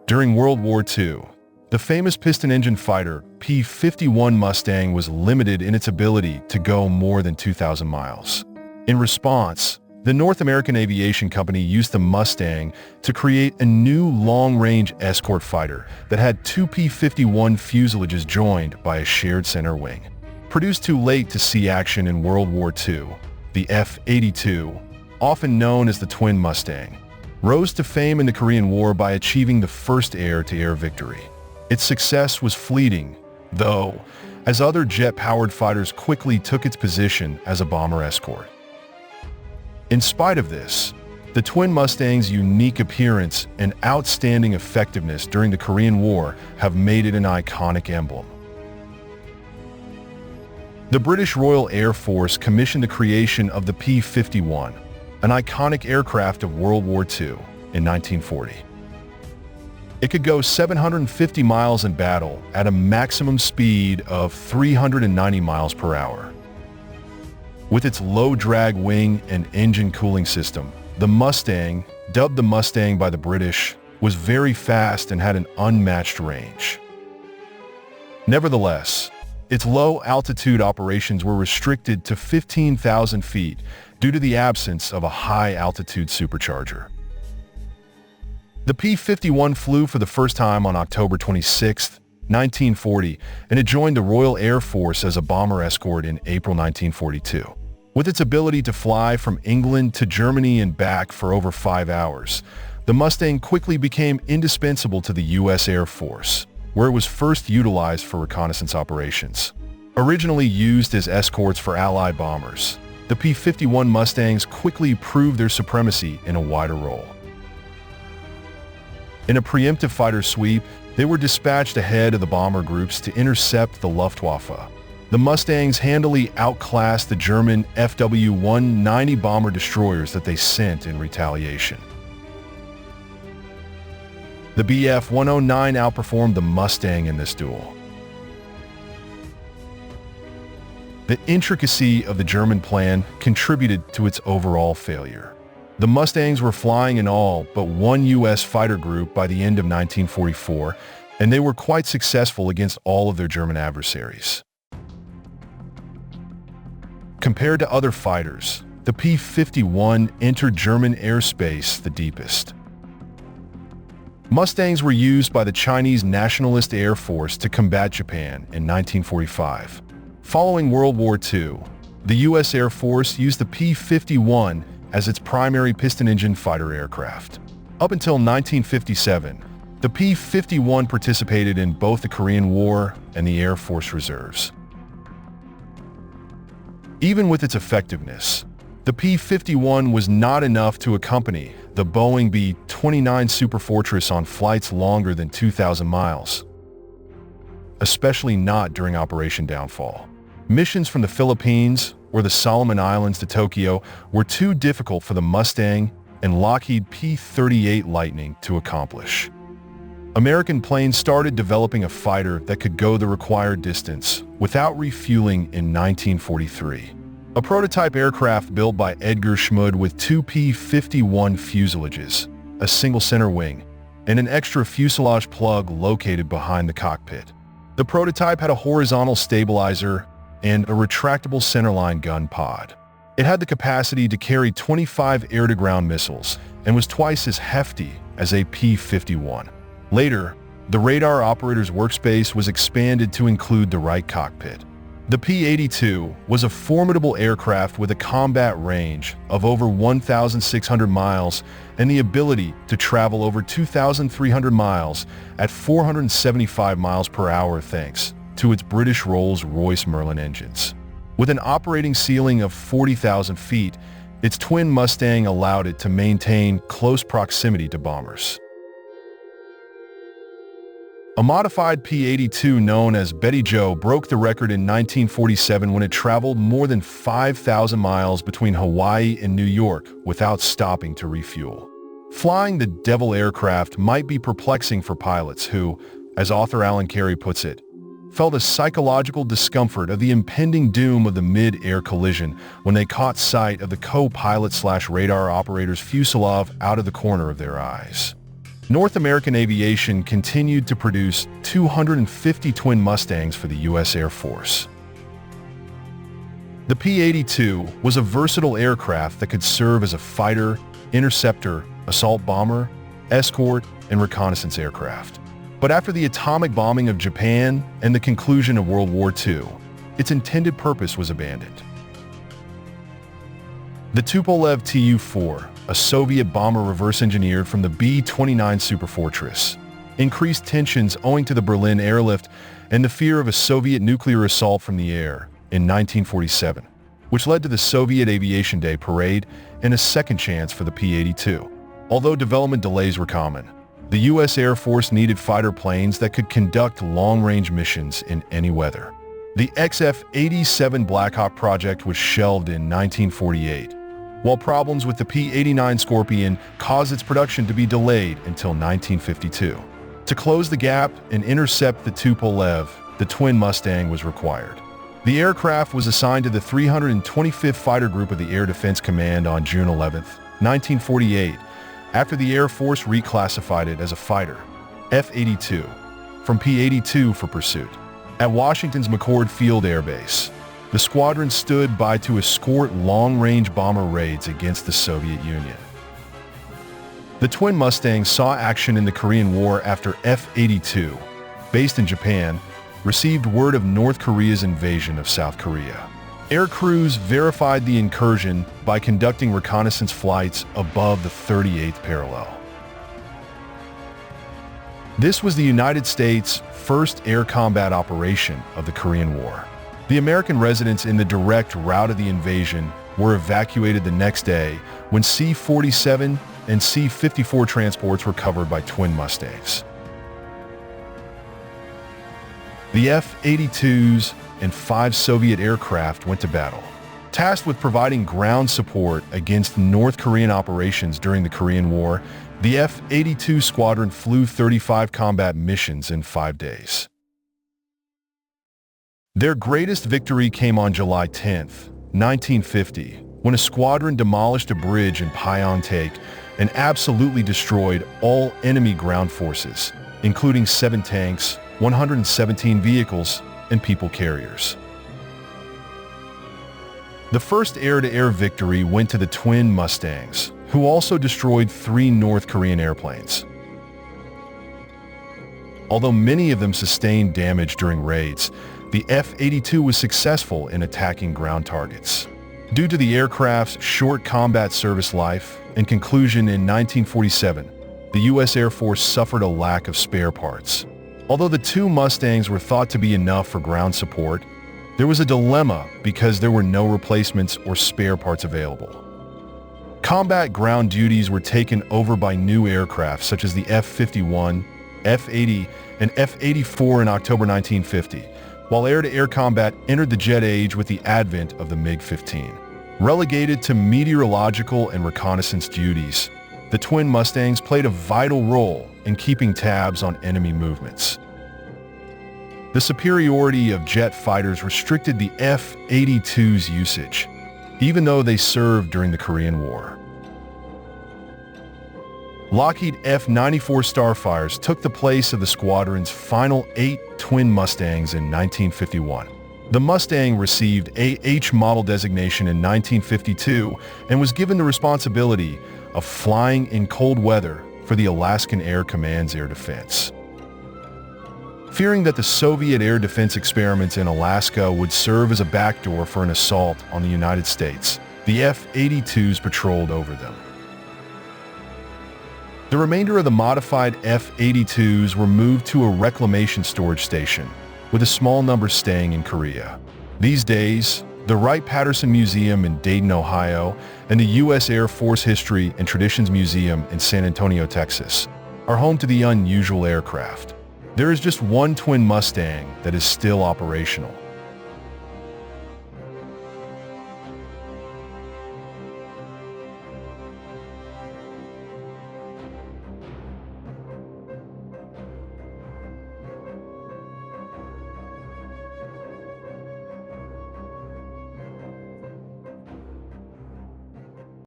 During World War II, the famous piston-engine fighter P-51 Mustang was limited in its ability to go more than 2,000 miles. In response, the North American Aviation Company used the Mustang to create a new long-range escort fighter that had two P-51 fuselages joined by a shared center wing. Produced too late to see action in World War II, the F-82, often known as the Twin Mustang, rose to fame in the Korean War by achieving the first air-to-air victory. Its success was fleeting, though, as other jet-powered fighters quickly took its position as a bomber escort. In spite of this, the Twin Mustang's unique appearance and outstanding effectiveness during the Korean War have made it an iconic emblem. The British Royal Air Force commissioned the creation of the P-51, an iconic aircraft of World War II, in 1940. It could go 750 miles in battle at a maximum speed of 390 miles per hour. With its low-drag wing and engine cooling system, the Mustang, dubbed the Mustang by the British, was very fast and had an unmatched range. Nevertheless, its low-altitude operations were restricted to 15,000 feet due to the absence of a high-altitude supercharger. The P-51 flew for the first time on October 26, 1940, and it joined the Royal Air Force as a bomber escort in April 1942. With its ability to fly from England to Germany and back for over 5 hours, the Mustang quickly became indispensable to the U.S. Air Force, where it was first utilized for reconnaissance operations. Originally used as escorts for Allied bombers, the P-51 Mustangs quickly proved their supremacy in a wider role. In a preemptive fighter sweep, they were dispatched ahead of the bomber groups to intercept the Luftwaffe. The Mustangs handily outclassed the German FW-190 bomber destroyers that they sent in retaliation. The Bf-109 outperformed the Mustang in this duel. The intricacy of the German plan contributed to its overall failure. The Mustangs were flying in all but one U.S. fighter group by the end of 1944, and they were quite successful against all of their German adversaries. Compared to other fighters, the P-51 entered German airspace the deepest. Mustangs were used by the Chinese Nationalist Air Force to combat Japan in 1945. Following World War II, the U.S. Air Force used the P-51 as its primary piston-engine fighter aircraft. Up until 1957, the P-51 participated in both the Korean War and the Air Force Reserves. Even with its effectiveness, the P-51 was not enough to accompany the Boeing B-29 Superfortress on flights longer than 2,000 miles, especially not during Operation Downfall. Missions from the Philippines or the Solomon Islands to Tokyo were too difficult for the Mustang and Lockheed P-38 Lightning to accomplish. American planes started developing a fighter that could go the required distance without refueling in 1943. A prototype aircraft built by Edgar Schmud with two P-51 fuselages, a single center wing, and an extra fuselage plug located behind the cockpit. The prototype had a horizontal stabilizer and a retractable centerline gun pod. It had the capacity to carry 25 air-to-ground missiles and was twice as hefty as a P-51. Later, the radar operator's workspace was expanded to include the right cockpit. The P-82 was a formidable aircraft with a combat range of over 1,600 miles and the ability to travel over 2,300 miles at 475 miles per hour thanks to its British Rolls-Royce Merlin engines. With an operating ceiling of 40,000 feet, its twin Mustang allowed it to maintain close proximity to bombers. A modified P-82 known as Betty Joe broke the record in 1947 when it traveled more than 5,000 miles between Hawaii and New York without stopping to refuel. Flying the Devil aircraft might be perplexing for pilots who, as author Alan Carey puts it, felt a psychological discomfort of the impending doom of the mid-air collision when they caught sight of the co-pilot/radar operator's fuselage out of the corner of their eyes. North American Aviation continued to produce 250 twin Mustangs for the U.S. Air Force. The P-82 was a versatile aircraft that could serve as a fighter, interceptor, assault bomber, escort, and reconnaissance aircraft. But after the atomic bombing of Japan and the conclusion of World War II, its intended purpose was abandoned. The Tupolev Tu-4, a Soviet bomber reverse-engineered from the B-29 Superfortress, increased tensions owing to the Berlin airlift and the fear of a Soviet nuclear assault from the air in 1947, which led to the Soviet Aviation Day parade and a second chance for the P-82. Although development delays were common, the U.S. Air Force needed fighter planes that could conduct long-range missions in any weather. The XF-87 Black Hawk project was shelved in 1948, while problems with the P-89 Scorpion caused its production to be delayed until 1952. To close the gap and intercept the Tupolev, the twin Mustang was required. The aircraft was assigned to the 325th Fighter Group of the Air Defense Command on June 11, 1948, after the Air Force reclassified it as a fighter, F-82, from P-82 for pursuit. At Washington's McChord Field Air Base, the squadron stood by to escort long-range bomber raids against the Soviet Union. The twin Mustangs saw action in the Korean War after F-82, based in Japan, received word of North Korea's invasion of South Korea. Air crews verified the incursion by conducting reconnaissance flights above the 38th parallel. This was the United States' first air combat operation of the Korean War. The American residents in the direct route of the invasion were evacuated the next day when C-47 and C-54 transports were covered by twin Mustangs. The F-82s and 5 Soviet aircraft went to battle. Tasked with providing ground support against North Korean operations during the Korean War, the F-82 squadron flew 35 combat missions in 5 days. Their greatest victory came on July 10, 1950, when a squadron demolished a bridge in Pyeongtaek and absolutely destroyed all enemy ground forces, including 7 tanks, 117 vehicles, and people carriers. The first air-to-air victory went to the twin Mustangs, who also destroyed 3 North Korean airplanes. Although many of them sustained damage during raids, the F-82 was successful in attacking ground targets. Due to the aircraft's short combat service life and conclusion in 1947, the U.S. Air Force suffered a lack of spare parts. Although the 2 Mustangs were thought to be enough for ground support, there was a dilemma because there were no replacements or spare parts available. Combat ground duties were taken over by new aircraft such as the F-51, F-80, and F-84 in October 1950, while air-to-air combat entered the jet age with the advent of the MiG-15. Relegated to meteorological and reconnaissance duties, the twin Mustangs played a vital role in keeping tabs on enemy movements. The superiority of jet fighters restricted the F-82's usage, even though they served during the Korean War. Lockheed F-94 Starfires took the place of the squadron's final 8 twin Mustangs in 1951. The Mustang received AH model designation in 1952 and was given the responsibility of flying in cold weather for the Alaskan Air Command's air defense. Fearing that the Soviet air defense experiments in Alaska would serve as a backdoor for an assault on the United States, the F-82s patrolled over them. The remainder of the modified F-82s were moved to a reclamation storage station, with a small number staying in Korea. These days, the Wright-Patterson Museum in Dayton, Ohio, and the U.S. Air Force History and Traditions Museum in San Antonio, Texas, are home to the unusual aircraft. There is just one twin Mustang that is still operational.